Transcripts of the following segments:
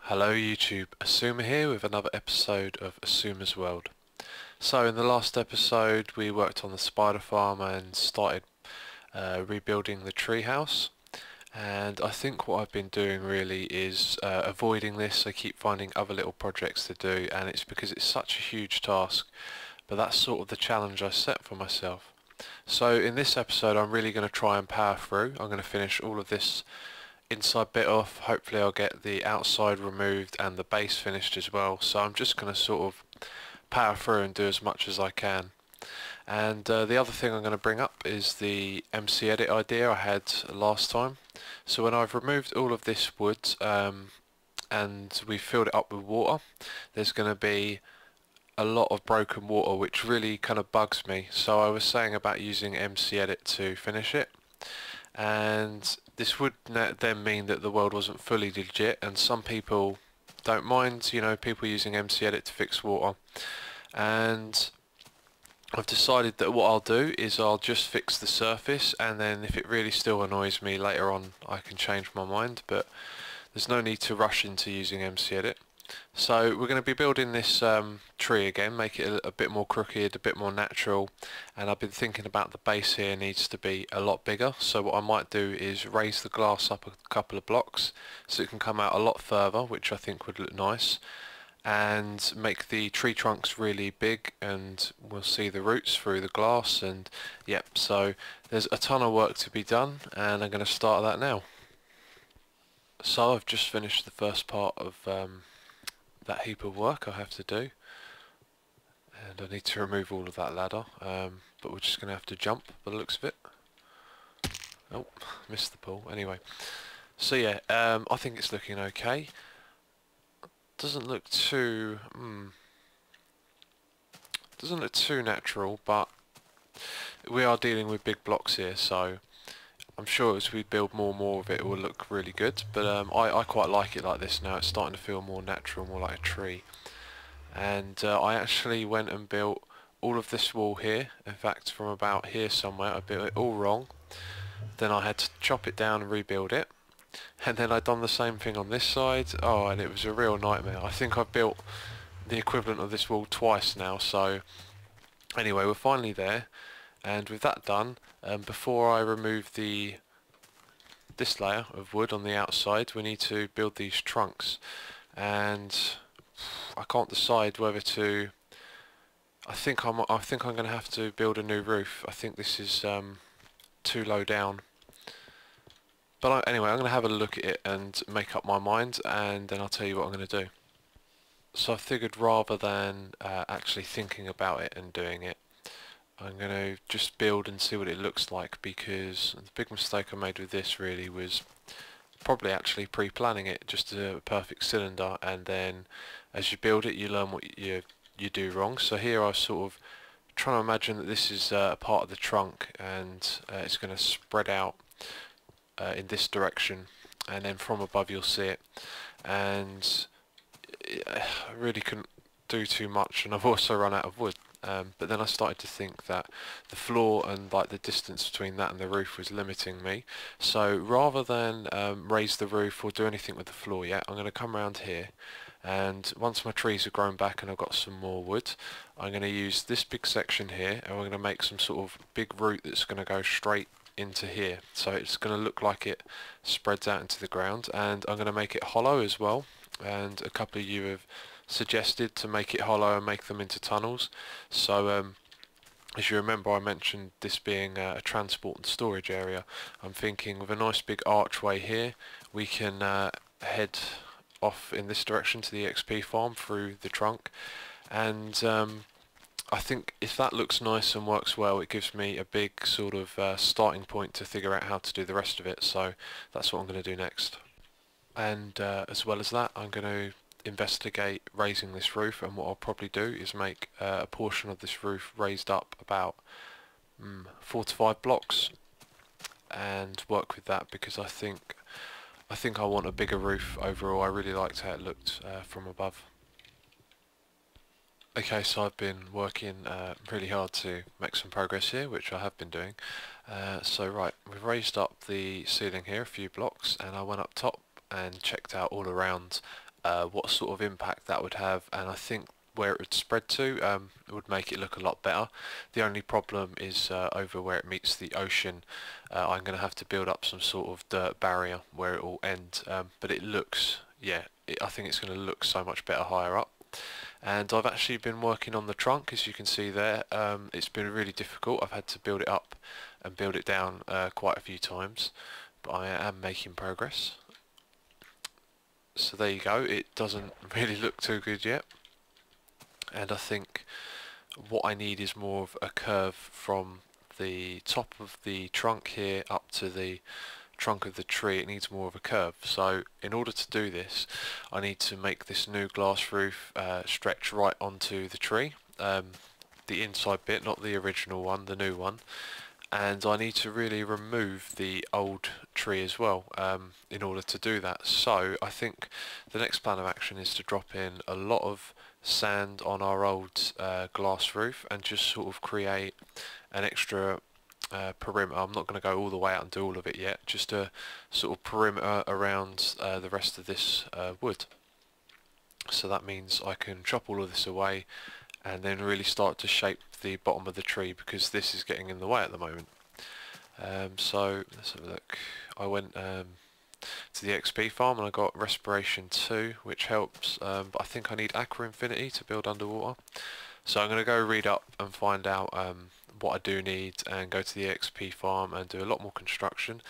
Hello YouTube, Xisuma here with another episode of Xisuma's World. So in the last episode we worked on the spider farm and started rebuilding the treehouse, and I think what I've been doing really is avoiding this. I keep finding other little projects to do, and it's because it's such a huge task, but that's sort of the challenge I set for myself. So in this episode I'm really going to try and power through. I'm going to finish all of this inside bit off. Hopefully I'll get the outside removed and the base finished as well, so I'm just going to sort of power through and do as much as I can. And the other thing I'm going to bring up is the MCEdit idea I had last time. So when I've removed all of this wood and we filled it up with water, there's going to be a lot of broken water which really kind of bugs me. So I was saying about using MCEdit to finish it, and this would then mean that the world wasn't fully legit, and some people don't mind, you know, people using MCEdit to fix water. And I've decided that what I'll do is I'll just fix the surface, and then if it really still annoys me later on I can change my mind, but there's no need to rush into using MCEdit. So we're going to be building this tree again, make it a bit more crooked, a bit more natural, and I've been thinking about the base here needs to be a lot bigger. So what I might do is raise the glass up a couple of blocks so it can come out a lot further, which I think would look nice, and make the tree trunks really big, and we'll see the roots through the glass. And yep, so there's a ton of work to be done, and I'm going to start that now. So I've just finished the first part of that heap of work I have to do, and I need to remove all of that ladder, but we're just going to have to jump by the looks of it. Oh, missed the pool. Anyway, so yeah, I think it's looking okay. Doesn't look too natural, but we are dealing with big blocks here, so I'm sure as we build more and more of it, it will look really good. But I quite like it like this now. It's starting to feel more natural, more like a tree. And I actually went and built all of this wall here. In fact, from about here somewhere, I built it all wrong. Then I had to chop it down and rebuild it. And then I'd done the same thing on this side. Oh, and it was a real nightmare. I think I've built the equivalent of this wall twice now. So anyway, we're finally there. And with that done, before I remove this layer of wood on the outside, we need to build these trunks, and I can't decide whether to. I think I'm going to have to build a new roof. I think this is too low down. But anyway, I'm going to have a look at it and make up my mind, and then I'll tell you what I'm going to do. So I figured rather than actually thinking about it and doing it, I'm going to just build and see what it looks like, because the big mistake I made with this really was probably actually pre-planning it just as a perfect cylinder, and then as you build it you learn what you do wrong. So here I was sort of trying to imagine that this is a part of the trunk, and it's going to spread out in this direction, and then from above you'll see it, and I really couldn't do too much, and I've also run out of wood. But then I started to think that the floor and like the distance between that and the roof was limiting me. So rather than raise the roof or do anything with the floor yet, I'm going to come around here, and once my trees have grown back and I've got some more wood, I'm going to use this big section here, and we're going to make some sort of big root that's going to go straight into here. So it's going to look like it spreads out into the ground, and I'm going to make it hollow as well, and a couple of you have suggested to make it hollow and make them into tunnels. So as you remember, I mentioned this being a transport and storage area. I'm thinking with a nice big archway here, we can head off in this direction to the XP farm through the trunk, and I think if that looks nice and works well, it gives me a big sort of starting point to figure out how to do the rest of it. So that's what I'm going to do next. And as well as that, I'm going to investigate raising this roof, and what I'll probably do is make a portion of this roof raised up about 4 to 5 blocks and work with that, because I think I want a bigger roof overall. I really liked how it looked from above. Okay, so I've been working really hard to make some progress here, which I have been doing. So right, we've raised up the ceiling here a few blocks, and I went up top and checked out all around what sort of impact that would have, and I think where it would spread to, it would make it look a lot better. The only problem is over where it meets the ocean. I'm going to have to build up some sort of dirt barrier where it will end, but it looks, yeah, I think it's going to look so much better higher up. And I've actually been working on the trunk, as you can see there. It's been really difficult. I've had to build it up and build it down quite a few times, but I am making progress. So there you go, it doesn't really look too good yet, and I think what I need is more of a curve from the top of the trunk here up to the trunk of the tree. It needs more of a curve, so in order to do this I need to make this new glass roof stretch right onto the tree, the inside bit, not the original one, the new one. And I need to really remove the old tree as well in order to do that. So I think the next plan of action is to drop in a lot of sand on our old glass roof and just sort of create an extra perimeter. I'm not going to go all the way out and do all of it yet, just a sort of perimeter around the rest of this wood. So that means I can chop all of this away and then really start to shape the bottom of the tree, because this is getting in the way at the moment. So let's have a look. I went to the XP farm and I got Respiration 2, which helps, but I think I need Aqua Infinity to build underwater. So I'm going to go read up and find out what I do need, and go to the XP farm and do a lot more construction,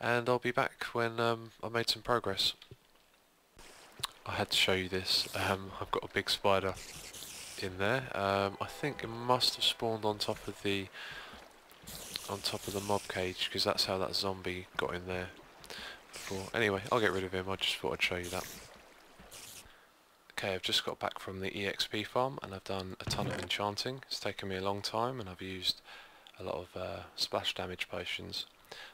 and I'll be back when I've made some progress. I had to show you this. I've got a big spider in there. I think it must have spawned on top of the mob cage, because that's how that zombie got in there before. Anyway, I'll get rid of him. I just thought I'd show you that. Okay, I've just got back from the EXP farm and I've done a ton of enchanting. It's taken me a long time and I've used a lot of splash damage potions.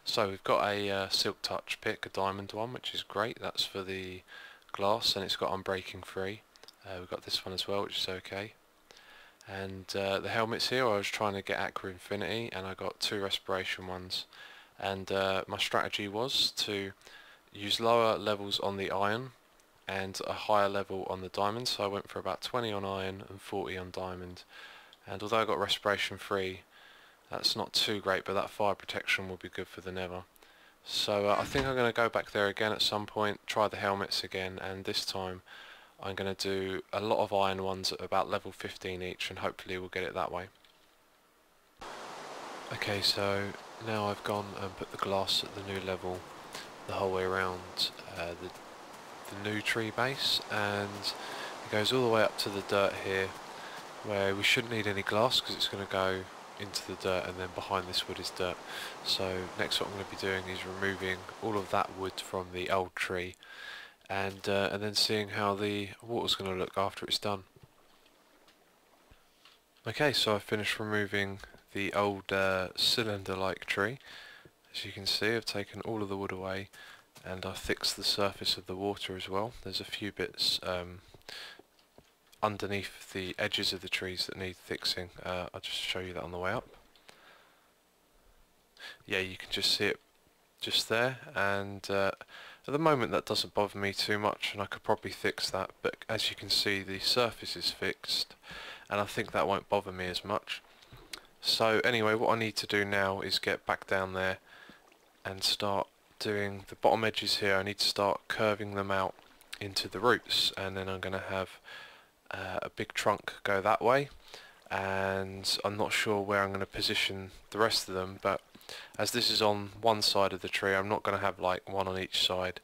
So we've got a silk touch pick, a diamond one, which is great. That's for the glass and it's got unbreaking free. We've got this one as well, which is okay. And the helmets here, I was trying to get Aqua Infinity and I got 2 respiration ones. And my strategy was to use lower levels on the iron and a higher level on the diamond. So I went for about 20 on iron and 40 on diamond. And although I got respiration free, that's not too great, but that fire protection will be good for the nether. So I think I'm going to go back there again at some point, try the helmets again, and this time I'm going to do a lot of iron ones at about level 15 each, and hopefully we'll get it that way. Okay, so now I've gone and put the glass at the new level the whole way around the new tree base, and it goes all the way up to the dirt here, where we shouldn't need any glass because it's going to go into the dirt, and then behind this wood is dirt. So next what I'm going to be doing is removing all of that wood from the old tree, and then seeing how the water's going to look after it's done. Okay, so I've finished removing the old cylinder-like tree. As you can see, I've taken all of the wood away, and I've fixed the surface of the water as well. There's a few bits underneath the edges of the trees that need fixing. I'll just show you that on the way up. Yeah, you can just see it just there, and at the moment that doesn't bother me too much, and I could probably fix that, but as you can see the surface is fixed and I think that won't bother me as much. So anyway, what I need to do now is get back down there and start doing the bottom edges here. I need to start curving them out into the roots, and then I'm going to have a big trunk go that way, and I'm not sure where I'm going to position the rest of them, but as this is on one side of the tree, I'm not going to have like one on each side.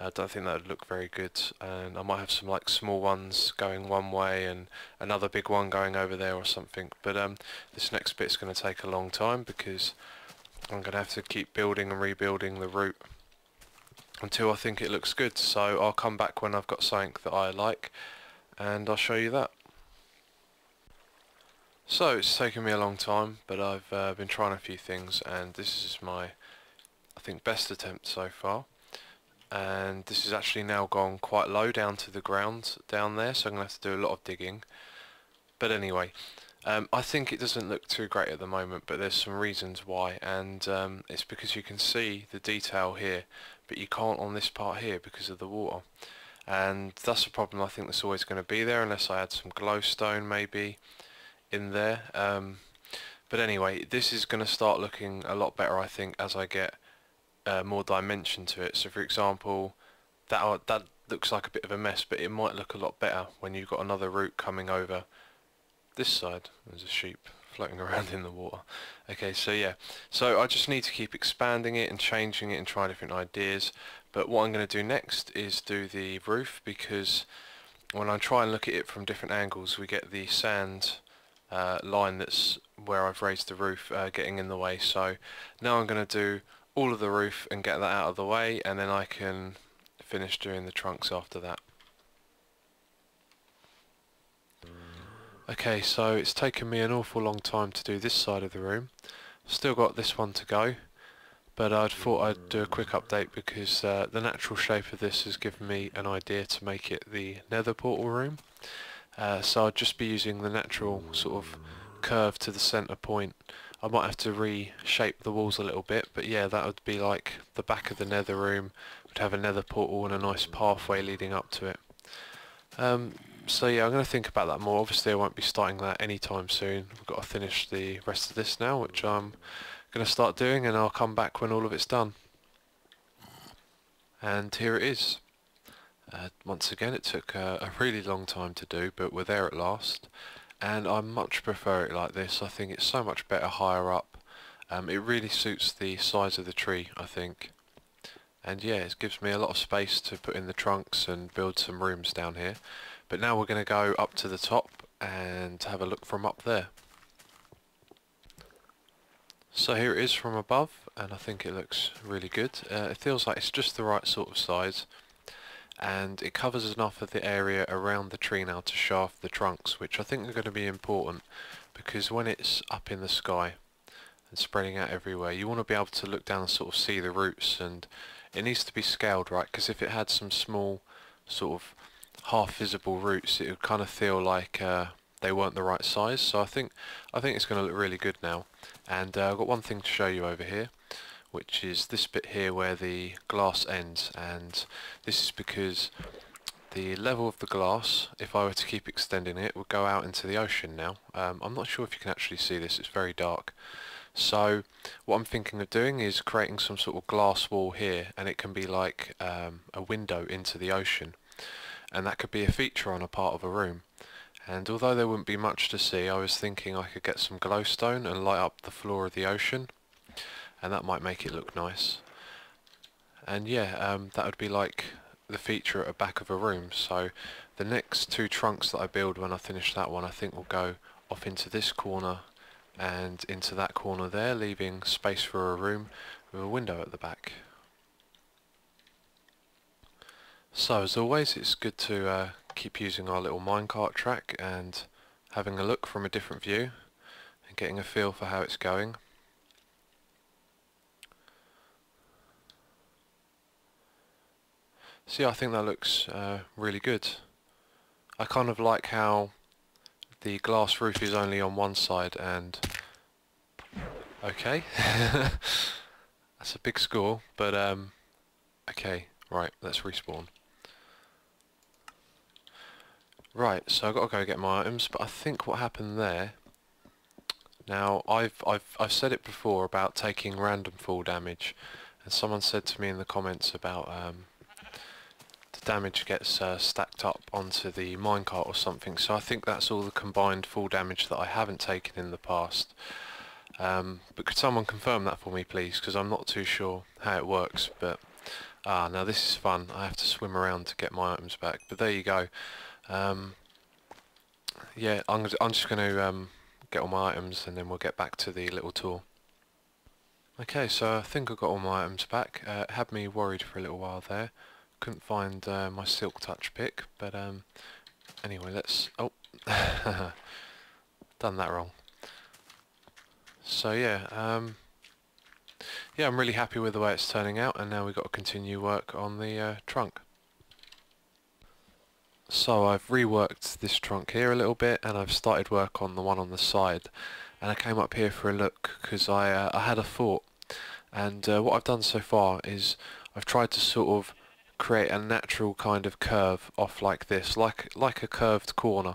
I don't think that would look very good, and I might have some like small ones going one way and another big one going over there or something. But this next bit's going to take a long time because I'm going to have to keep building and rebuilding the route until I think it looks good. So I'll come back when I've got something that I like and I'll show you that. So it's taken me a long time, but I've been trying a few things, and this is my, I think, best attempt so far. And this has actually now gone quite low down to the ground down there, so I'm going to have to do a lot of digging. But anyway, I think it doesn't look too great at the moment, but there's some reasons why, and it's because you can see the detail here, but you can't on this part here because of the water. and that's a problem I think that's always going to be there unless I add some glowstone maybe in there. But anyway, this is going to start looking a lot better I think as I get more dimension to it. So for example, that looks like a bit of a mess, but it might look a lot better when you've got another route coming over this side. There's a sheep floating around in the water. Okay, so yeah, so I just need to keep expanding it and changing it and try different ideas. But what I'm going to do next is do the roof, because when I try and look at it from different angles we get the sand line that's where I've raised the roof getting in the way. So now I'm going to do all of the roof and get that out of the way, and then I can finish doing the trunks after that. Okay, so it's taken me an awful long time to do this side of the room. Still got this one to go, but I thought I'd do a quick update because the natural shape of this has given me an idea to make it the nether portal room. So I'd just be using the natural sort of curve to the centre point. I might have to reshape the walls a little bit, but yeah, that would be like the back of the nether room would have a nether portal and a nice pathway leading up to it. So yeah, I'm going to think about that more. Obviously I won't be starting that anytime soon. We've got to finish the rest of this now, which I'm going to start doing, and I'll come back when all of it's done. And here it is. Once again, it took a really long time to do, but we're there at last. And I much prefer it like this. I think it's so much better higher up. It really suits the size of the tree, I think. And yeah, it gives me a lot of space to put in the trunks and build some rooms down here. But now we're going to go up to the top and have a look from up there. So here it is from above, and I think it looks really good. It feels like it's just the right sort of size, and it covers enough of the area around the tree now to shaft the trunks, which I think are going to be important, because when it's up in the sky and spreading out everywhere, you want to be able to look down and sort of see the roots, and it needs to be scaled right, because if it had some small sort of half visible roots, it would kind of feel like they weren't the right size. So I think it's going to look really good now. And I've got one thing to show you over here, which is this bit here where the glass ends, and this is because the level of the glass, if I were to keep extending it, would go out into the ocean now. I'm not sure if you can actually see this, it's very dark. So what I'm thinking of doing is creating some sort of glass wall here, and it can be like a window into the ocean, and that could be a feature on a part of a room. And although there wouldn't be much to see, I was thinking I could get some glowstone and light up the floor of the ocean, and that might make it look nice. And yeah, that would be like the feature at the back of a room. So the next two trunks that I build when I finish that one, I think will go off into this corner and into that corner there, leaving space for a room with a window at the back. So as always, it's good to keep using our little minecart track and having a look from a different view and getting a feel for how it's going. So yeah, I think that looks really good. I kind of like how the glass roof is only on one side, and okay, that's a big score, but okay, right, let's respawn. Right, so I've got to go get my items, but I think what happened there, now I've said it before about taking random fall damage, and someone said to me in the comments about the damage gets stacked up onto the minecart or something, so I think that's all the combined fall damage that I haven't taken in the past. But could someone confirm that for me please, because I'm not too sure how it works. But now this is fun, I have to swim around to get my items back, but there you go. Yeah, I'm just going to get all my items and then we'll get back to the little tour. Okay, so I think I got all my items back. It had me worried for a little while there. Couldn't find my silk touch pick, but anyway, let's... oh, done that wrong. So yeah, yeah, I'm really happy with the way it's turning out, and now we've got to continue work on the trunk. So I've reworked this trunk here a little bit, and I've started work on the one on the side, and I came up here for a look because I had a thought, and what I've done so far is I've tried to sort of create a natural kind of curve off like this, like a curved corner,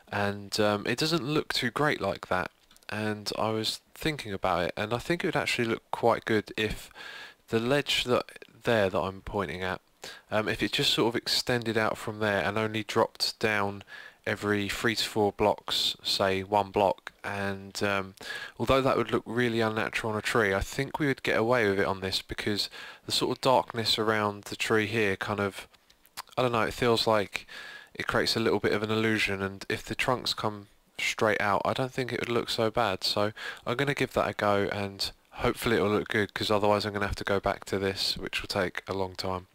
and it doesn't look too great like that. And I was thinking about it, and I think it would actually look quite good if the ledge that I'm pointing at, if it just sort of extended out from there and only dropped down every 3 to 4 blocks, say 1 block, and although that would look really unnatural on a tree, I think we would get away with it on this because the sort of darkness around the tree here kind of, I don't know, it feels like it creates a little bit of an illusion, and if the trunks come straight out, I don't think it would look so bad. So I'm going to give that a go, and hopefully it'll look good, because otherwise I'm going to have to go back to this, which will take a long time.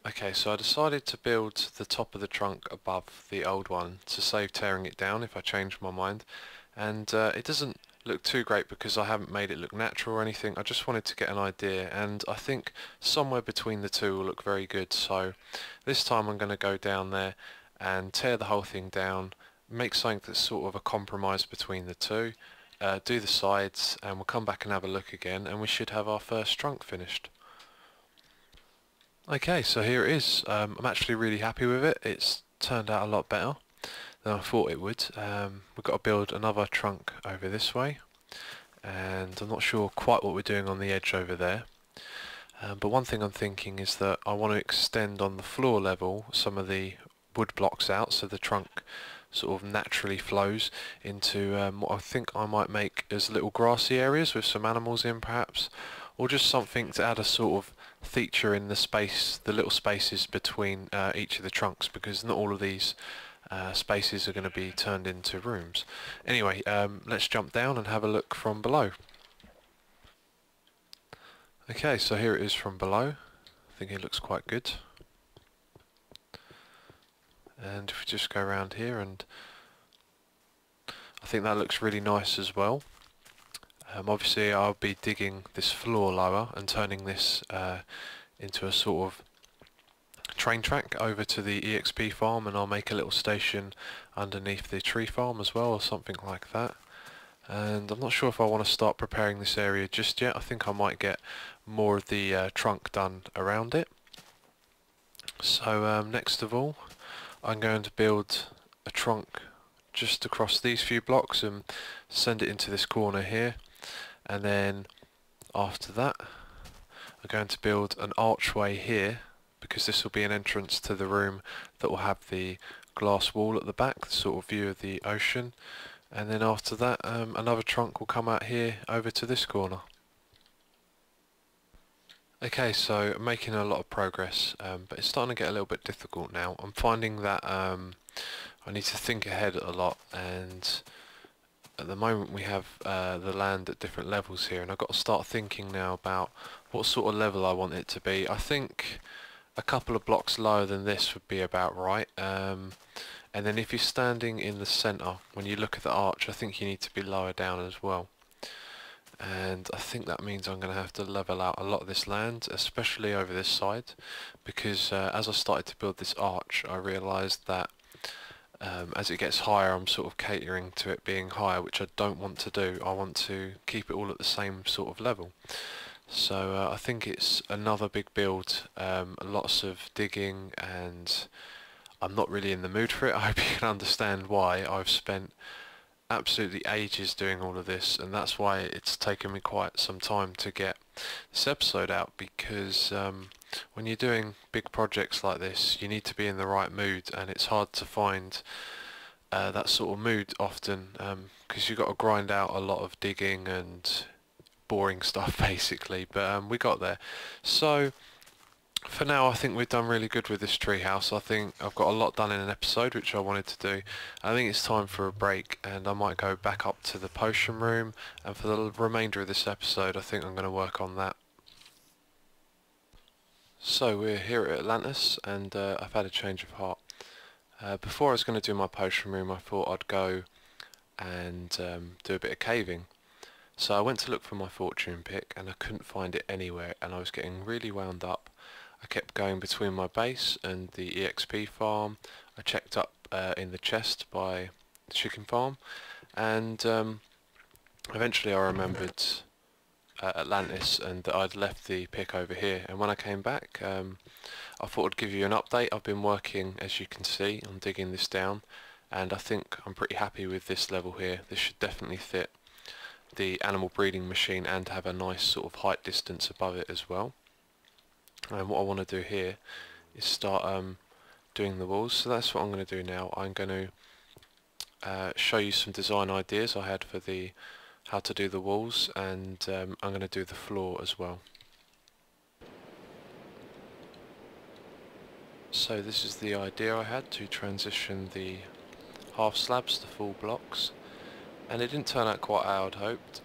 Okay, so I decided to build the top of the trunk above the old one to save tearing it down if I change my mind, and it doesn't look too great because I haven't made it look natural or anything. I just wanted to get an idea, and I think somewhere between the two will look very good. So this time I'm going to go down there and tear the whole thing down, make something that's sort of a compromise between the two, do the sides, and we'll come back and have a look again, and we should have our first trunk finished. Okay, so here it is. I'm actually really happy with it. It's turned out a lot better than I thought it would. We've got to build another trunk over this way, and I'm not sure quite what we're doing on the edge over there. But one thing I'm thinking is that I want to extend on the floor level some of the wood blocks out so the trunk sort of naturally flows into what I think I might make as little grassy areas with some animals in perhaps, or just something to add a sort of feature in the space, the little spaces between each of the trunks, because not all of these spaces are going to be turned into rooms. Anyway, let's jump down and have a look from below. Okay, so here it is from below. I think it looks quite good. And if we just go around here, and I think that looks really nice as well. Obviously I'll be digging this floor lower and turning this into a sort of train track over to the EXP farm, and I'll make a little station underneath the tree farm as well, or something like that. And I'm not sure if I want to start preparing this area just yet. I think I might get more of the trunk done around it. So next of all, I'm going to build a trunk just across these few blocks and send it into this corner here, and then after that I'm going to build an archway here, because this will be an entrance to the room that will have the glass wall at the back, the sort of view of the ocean, and then after that another trunk will come out here over to this corner. Okay, so I'm making a lot of progress, but it's starting to get a little bit difficult now. I'm finding that I need to think ahead a lot, and at the moment we have the land at different levels here, and I've got to start thinking now about what sort of level I want it to be. I think a couple of blocks lower than this would be about right, and then if you're standing in the centre, when you look at the arch, I think you need to be lower down as well. And I think that means I'm going to have to level out a lot of this land, especially over this side, because as I started to build this arch I realised that as it gets higher I'm sort of catering to it being higher, which I don't want to do. I want to keep it all at the same sort of level. So I think it's another big build, lots of digging, and I'm not really in the mood for it. I hope you can understand why. I've spent absolutely ages doing all of this, and that's why it's taken me quite some time to get this episode out, because when you're doing big projects like this you need to be in the right mood, and it's hard to find that sort of mood often, because you've got to grind out a lot of digging and boring stuff basically, but we got there. So for now I think we've done really good with this treehouse. I think I've got a lot done in an episode which I wanted to do. I think it's time for a break, and I might go back up to the potion room, and for the remainder of this episode I think I'm going to work on that. So we're here at Atlantis, and I've had a change of heart. Before I was going to do my potion room I thought I'd go and do a bit of caving. So I went to look for my fortune pick and I couldn't find it anywhere, and I was getting really wound up. I kept going between my base and the EXP farm. I checked up in the chest by the chicken farm, and eventually I remembered Atlantis and that I'd left the pick over here, and when I came back I thought I'd give you an update. I've been working, as you can see, on digging this down, and I think I'm pretty happy with this level here. This should definitely fit the animal breeding machine and have a nice sort of height distance above it as well. And what I want to do here is start doing the walls, so that's what I'm going to do now. I'm going to show you some design ideas I had for the how to do the walls, and I'm going to do the floor as well. So this is the idea I had to transition the half slabs to full blocks, and it didn't turn out quite how I'd hoped.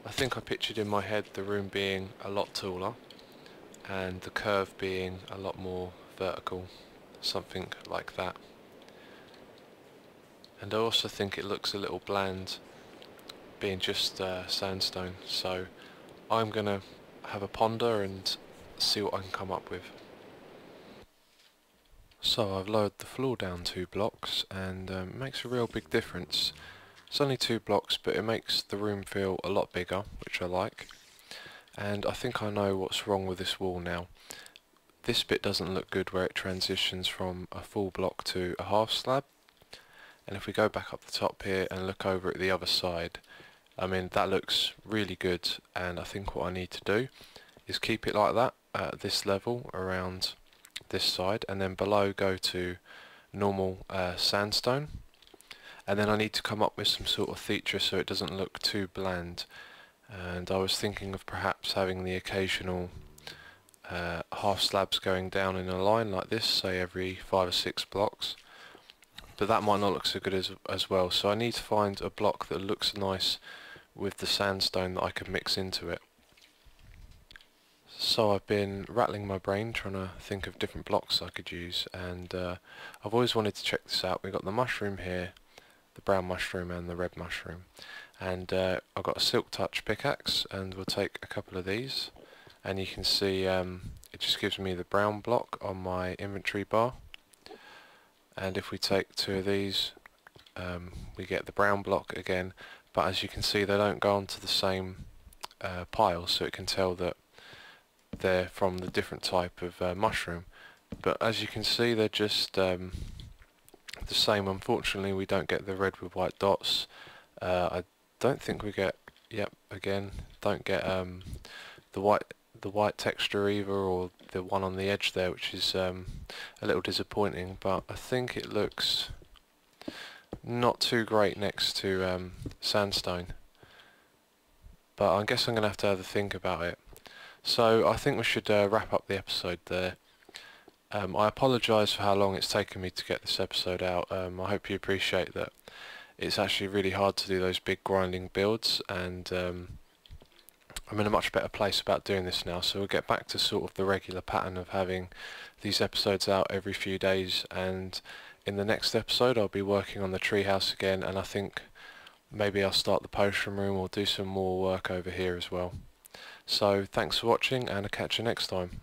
I think I pictured in my head the room being a lot taller and the curve being a lot more vertical, something like that. And I also think it looks a little bland being just sandstone, so I'm gonna have a ponder and see what I can come up with. So I've lowered the floor down 2 blocks, and it makes a real big difference. It's only 2 blocks, but it makes the room feel a lot bigger, which I like. And I think I know what's wrong with this wall now. This bit doesn't look good where it transitions from a full block to a half slab. And if we go back up the top here and look over at the other side, I mean, that looks really good, and I think what I need to do is keep it like that at this level around this side, and then below go to normal sandstone, and then I need to come up with some sort of feature so it doesn't look too bland. And I was thinking of perhaps having the occasional half slabs going down in a line like this, say every 5 or 6 blocks, but that might not look so good as well, so I need to find a block that looks nice with the sandstone that I can mix into it. So I've been rattling my brain trying to think of different blocks I could use, and I've always wanted to check this out. We've got the mushroom here, the brown mushroom and the red mushroom, and I've got a silk touch pickaxe, and we'll take a couple of these, and you can see it just gives me the brown block on my inventory bar, and if we take 2 of these we get the brown block again, but as you can see they don't go onto the same pile, so it can tell that they're from the different type of mushroom, but as you can see they're just the same. Unfortunately we don't get the red with white dots. I don't think we get, yep, again, don't get the white texture either, or the one on the edge there, which is a little disappointing, but I think it looks not too great next to sandstone, but I guess I'm going to have a think about it. So I think we should wrap up the episode there. I apologise for how long it's taken me to get this episode out. I hope you appreciate that it's actually really hard to do those big grinding builds, and I'm in a much better place about doing this now, so we'll get back to sort of the regular pattern of having these episodes out every few days, and in the next episode I'll be working on the treehouse again, and I think maybe I'll start the potion room or do some more work over here as well. So thanks for watching, and I'll catch you next time.